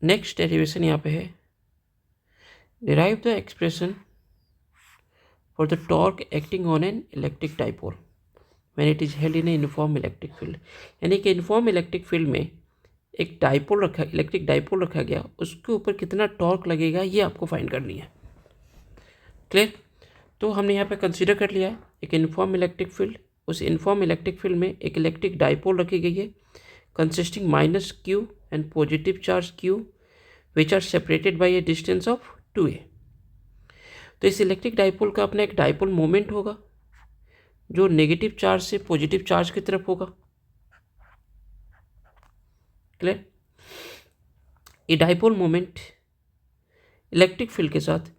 Next derivation यहाँ पे है, derive the expression for the torque acting on an electric dipole when it is held in a uniform electric field. यानी कि uniform electric field में एक dipole रखा, electric dipole रखा गया, उसके ऊपर कितना टॉर्क लगेगा ये आपको फाइंड करनी है। क्लियर? तो हमने यहाँ पे कंसीडर कर लिया है एक यूनिफॉर्म इलेक्ट्रिक फील्ड। उस यूनिफॉर्म इलेक्ट्रिक फील्ड में एक इलेक्ट्रिक डाइपोल रखी गई है consisting minus Q and positive charge Q which are separated by a distance of 2a। तो इस इलेक्ट्रिक डाइपोल का अपना एक डाइपोल मोमेंट होगा जो नेगेटिव चार्ज से पॉजिटिव चार्ज की तरफ होगा। क्लियर? ये डाइपोल मोमेंट इलेक्ट्रिक फील्ड के साथ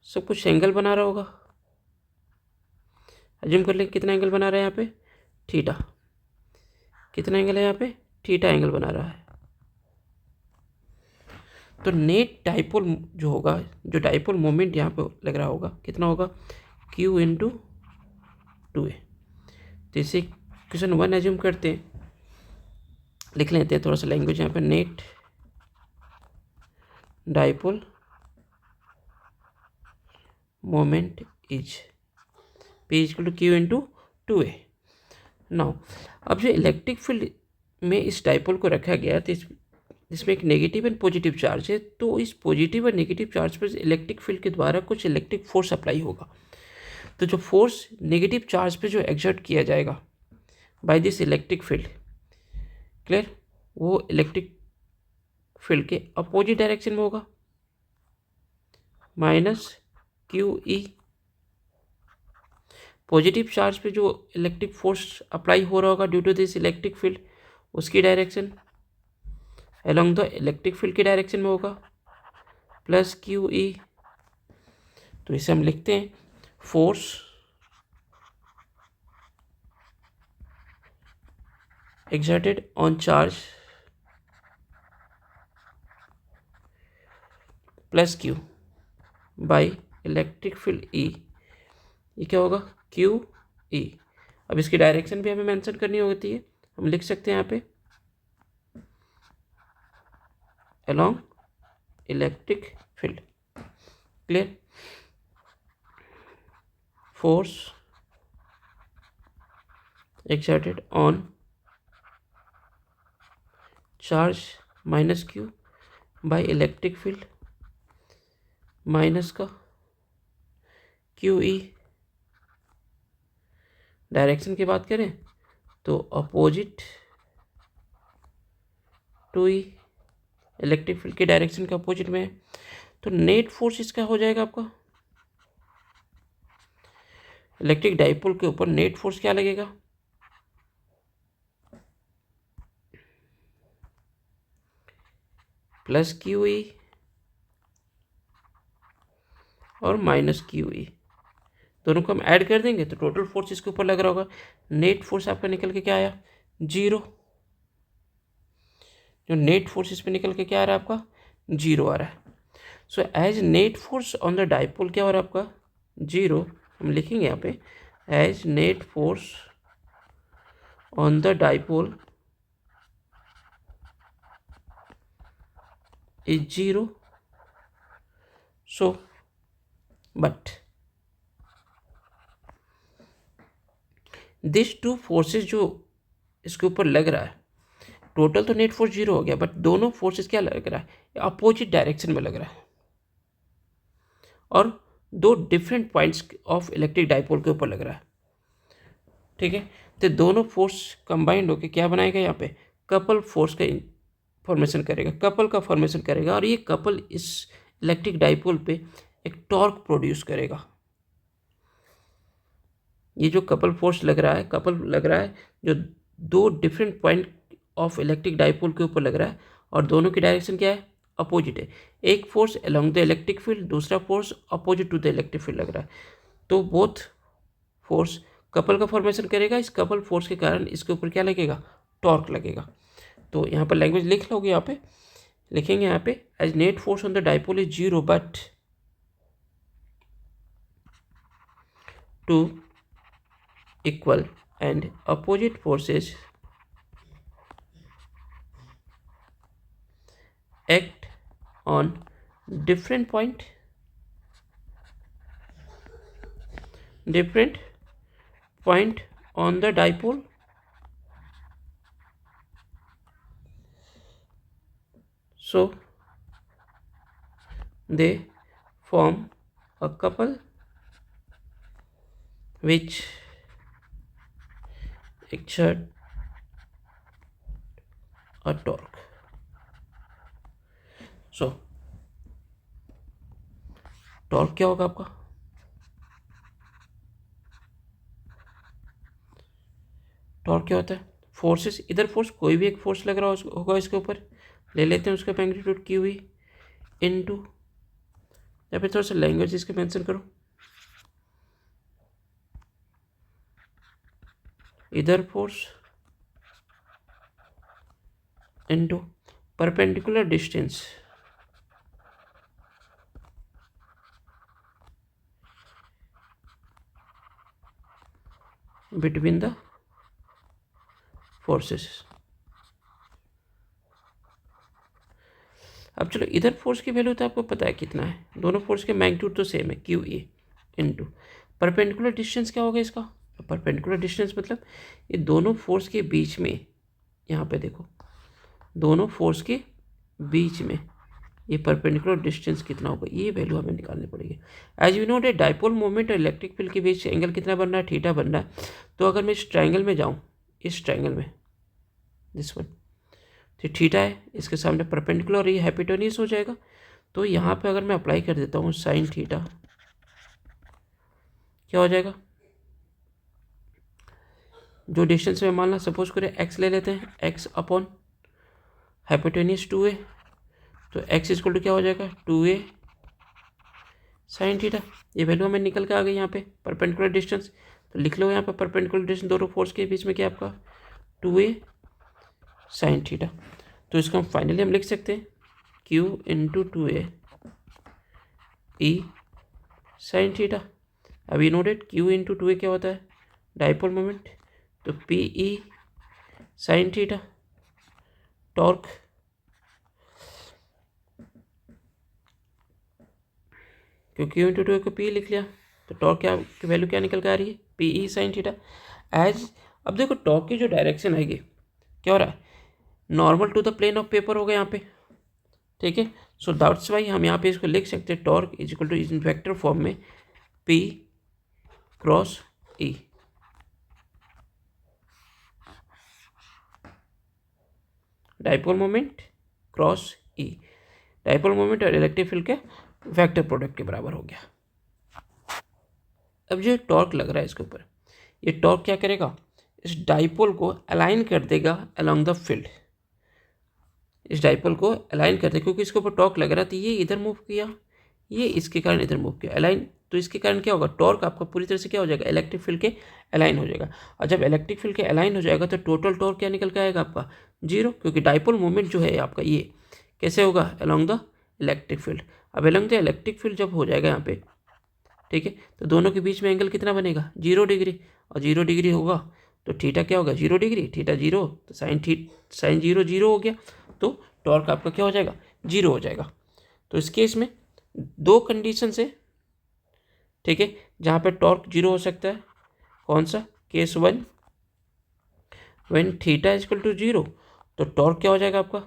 सब कुछ एंगल बना रहा होगा। अज्यूम कर लें कितना एंगल बना रहा है यहाँ पे, थीटा। कितना एंगल है यहाँ पे, थीटा एंगल बना रहा है। तो नेट डाइपोल जो होगा, जो डाइपोल मोमेंट यहाँ पे लग रहा होगा, कितना होगा, Q इंटू 2a। तो इसे क्वेश्चन 1 एज्यूम करते हैं, लिख लेते हैं थोड़ा सा लैंग्वेज यहाँ पे, net dipole moment is P equal to Q into 2a। Now अब जो इलेक्ट्रिक फील्ड में इस डाइपोल को रखा गया तो इसमें एक नेगेटिव एंड पॉजिटिव चार्ज है, तो इस पॉजिटिव और नेगेटिव चार्ज पर इलेक्ट्रिक फील्ड के द्वारा कुछ इलेक्ट्रिक फोर्स अप्लाई होगा। तो जो फोर्स नेगेटिव चार्ज पे जो एक्सर्ट किया जाएगा by this electric field, clear, वो इलेक्ट्रिक फील्ड के अपोजिट डायरेक्शन में होगा, माइनस QE। पॉजिटिव चार्ज पे जो इलेक्ट्रिक फोर्स अप्लाई हो रहा होगा due to this electric field, उसकी direction along the electric field की डायरेक्शन में होगा, प्लस QE। तो इसे हम लिखते हैं force exerted on charge plus Q by electric field E। ये क्या होगा, QE। अब इसकी डायरेक्शन भी हमें मेंशन करनी होती है, हम लिख सकते हैं यहाँ पे along electric field. Clear? Force exerted on charge minus Q by electric field minus का QE। डायरेक्शन की बात करें तो opposite to E, electric field के डायरेक्शन के अपोजिट में है। तो नेट फोर्स इसका हो जाएगा आपका, इलेक्ट्रिक डाइपोल के ऊपर नेट फोर्स क्या लगेगा, प्लस QE और माइनस QE, दोनों को हम ऐड कर देंगे तो टोटल फोर्स इसके ऊपर लग रहा होगा। नेट फोर्स आपका निकल के क्या आया, 0। जो नेट फोर्स इस पे निकल के क्या आ रहा है आपका, 0 आ रहा है। So as net force on the dipole क्या हो रहा है आपका, 0। हम लिखेंगे यहाँ पे as net force on the dipole is 0। So but this two forces जो इसके ऊपर लग रहा है, टोटल तो नेट फोर्स 0 हो गया, बट दोनों फोर्सेस क्या लग रहा है, अपोजिट डायरेक्शन में लग रहा है और दो different points of electric dipole के ऊपर लग रहा है। ठीक है, तो दोनों फोर्स कंबाइंड होकर क्या बनाएगा, यहाँ पे कपल फोर्स का फॉर्मेशन करेगा, कपल का फॉर्मेशन करेगा, और ये कपल इस इलेक्ट्रिक डाइपोल पे एक टॉर्क प्रोड्यूस करेगा। ये जो कपल फोर्स लग रहा है, कपल लग रहा है जो दो different point of electric dipole के ऊपर लग रहा है, और दोनों की डायरेक्शन क्या है, अपोजिट है। एक force along the electric field, दूसरा force opposite to the electric field लग रहा है। तो बोथ फोर्स कपल का फॉर्मेशन करेगा, इस कपल फोर्स के कारण इसके ऊपर क्या लगेगा, टॉर्क लगेगा। तो यहाँ पर लैंग्वेज लिख लोगे, यहाँ पे लिखेंगे, यहाँ पे as net force on the dipole is 0 but two equal and opposite forces act on different point on the dipole, so they form a couple which exert a torque. So torque क्या होगा आपका? Torque क्या होता है? Forces, इधर force कोई भी एक फोर्स लग रहा होगा इसके ऊपर, ले लेते हैं उसका मैग्नीट्यूड क्यू ई इनटू, या फिर थोड़ा सा लैंग्वेज इसके मेंशन करो, इधर force into perpendicular distance between the forces. अब चलो, इधर फोर्स की वैल्यू तो आपको पता है कितना है, दोनों फोर्स के मैग्नीट्यूड तो सेम है, Q A into perpendicular distance क्या होगा इसका? परपेंडिकुलर डिस्टेंस मतलब ये दोनों फोर्स के बीच में, यहाँ पे देखो, दोनों फोर्स के बीच में ये परपेंडिकुलर डिस्टेंस कितना होगा, ये वैल्यू हमें निकालनी पड़ेगी। As you know that dipole moment और इलेक्ट्रिक फील्ड के बीच एंगल कितना बन रहा है? थीटा बन रहा है। तो अगर मैं इस ट्रायंगल में जाऊँ, इस ट्रायंगल में, दिस वन, तो थीटा है, इसके सामने परपेंडिकुलर और ये हाइपोटेन्यूस हो जाएगा। तो यहाँ पे अगर मैं अप्लाई कर देता हूँ साइन थीटा, क्या हो जाएगा? जो डिस्टेंस में मान ला, सपोज करें एक्स ले लेते हैं, एक्स अपॉन हाइपोटेन्यूस 2a, तो एक्स इक्वल टू क्या हो जाएगा? 2a sine theta. ये वैल्यू हमें निकल के आ गई यहाँ पे, परपेंडिकुलर डिस्टेंस। तो लिख लो यहाँ पे परपेंडिकुलर डिस्टेंस दोनों फोर्स के बीच में क्या आपका? 2a sine theta. तो इसको हम फाइनली हम लिख सकते हैं q into 2a E sine theta. अब you know that q into 2a क्या होता है? Dipole moment. तो P E sine theta, torque क्योंकि q इंटू 2a को p लिख लिया, तो टॉर्क क्या की वैल्यू क्या निकल के आ रही है? P E sine theta. As अब देखो टॉर्क की जो डायरेक्शन आएगी, क्या हो रहा है? Normal to the plane of paper होगा यहाँ पे, ठीक है। सो दैट्स वाई हम यहाँ पे इसको लिख सकते हैं torque is equal to in vector form में P cross E। Dipole moment cross E, dipole moment और इलेक्ट्रिक फील्ड के वेक्टर प्रोडक्ट के बराबर हो गया। अब जो टॉर्क लग रहा है इसके ऊपर, ये टॉर्क क्या करेगा? इस डाइपोल को अलाइन कर देगा अलोंग द फील्ड, इस डाइपोल को अलाइन कर देगा, क्योंकि इसके ऊपर टॉर्क लग रहा था, ये इधर मूव किया, ये इसके कारण इधर मूव किया, अलाइन। तो इसके कारण क्या होगा? टॉर्क आपका पूरी तरह से क्या हो जाएगा? इलेक्ट्रिक फील्ड के अलाइन हो जाएगा। और जब इलेक्ट्रिक फील्ड के अलाइन हो जाएगा तो टोटल टॉर्क क्या निकल के आएगा आपका? 0, क्योंकि डाइपोल मोमेंट जो है आपका ये कैसे होगा? Along the electric field. अब अलोंग द इलेक्ट्रिक फील्ड जब हो जाएगा यहाँ पे, ठीक है, तो दोनों के बीच में एंगल कितना बनेगा? 0 डिग्री। और 0 डिग्री होगा तो थीटा क्या होगा? 0 डिग्री, थीटा 0, तो साइन 0 0 हो गया, तो टॉर्क आपका क्या हो जाएगा? 0 हो जाएगा। तो इस केस में दो कंडीशन है, ठीक है, जहाँ पे टॉर्क 0 हो सकता है। कौन सा? Case 1, when theta is equal to 0, तो टॉर्क क्या हो जाएगा आपका?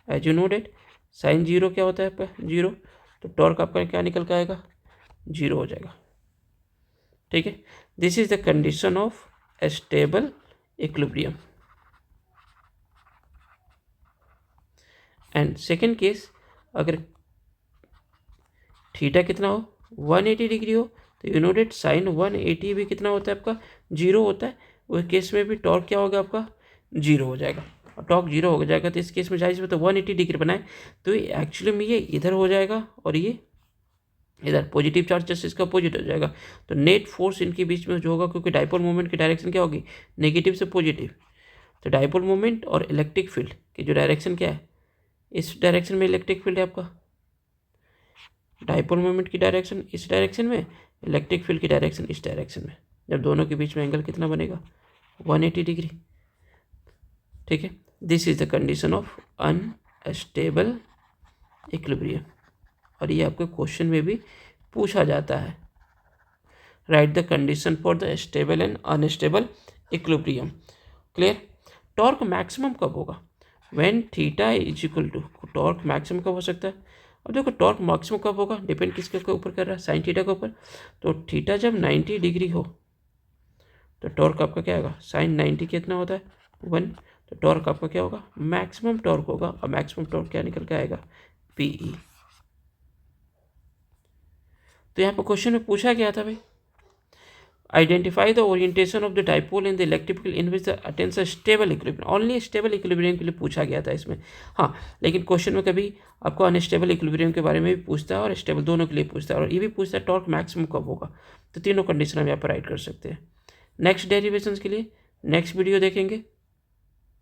As you know that sine 0 क्या होता है आपका? 0, तो टॉर्क आपका क्या निकल के आएगा? 0 हो जाएगा, ठीक है। This is the condition of stable equilibrium. And second case, अगर थीटा कितना हो? 180 डिग्री हो, तो यू नो डेट साइन 180 भी कितना होता है आपका? 0 होता है। उस केस में भी टॉर्क क्या होगा आपका? 0 हो जाएगा। और टॉर्क 0 हो जाएगा तो इस केस में जाहिर तो 180 डिग्री बनाए, तो एक्चुअली में ये इधर हो जाएगा और ये इधर पॉजिटिव चार्ज जस्ट इसका अपोजिट हो जाएगा। तो नेट फोर्स इनके बीच में जो होगा, क्योंकि डाइपोल मोमेंट की डायरेक्शन क्या होगी? नेगेटिव से पॉजिटिव। तो डाइपोल मोमेंट और इलेक्ट्रिक फील्ड की जो डायरेक्शन क्या है? इस डायरेक्शन में इलेक्ट्रिक फील्ड है आपका, डाइपोल मोमेंट की डायरेक्शन इस डायरेक्शन में, इलेक्ट्रिक फील्ड की डायरेक्शन इस डायरेक्शन में। जब दोनों के बीच में एंगल कितना बनेगा? 180 डिग्री, ठीक है। This is the condition of unstable equilibrium, और ये आपके क्वेश्चन में भी पूछा जाता है। Write the condition for the stable and unstable equilibrium. Clear. Torque maximum कब होगा? When theta is equal to, torque maximum कब हो सकता है? अब देखो टॉर्क मैक्सिमम कब होगा, डिपेंड किसके ऊपर कर रहा है, साइन थीटा के ऊपर। तो थीटा जब 90 डिग्री हो तो टॉर्क आपका क्या होगा, साइन 90 कितना होता है 1, तो टॉर्क आपका क्या होगा, मैक्सिमम टॉर्क होगा। और मैक्सिमम टॉर्क क्या निकल के आएगा, पीई। तो यहाँ पर क्वेश्चन में पूछा गया था भाई, identify the orientation of the dipole in the electric field in which the attains a stable equilibrium. Only stable equilibrium के लिए पूछा गया था इसमें। हाँ, लेकिन क्वेश्चन में कभी आपको अनस्टेबल इक्विलिब्रियम के बारे में भी पूछता है और स्टेबल, दोनों के लिए पूछता है, और ये भी पूछता है टॉर्क मैक्सिमम कब होगा। तो तीनों कंडीशन हम यहाँ पर राइट कर सकते हैं। नेक्स्ट डेरिवेशंस के लिए नेक्स्ट वीडियो देखेंगे।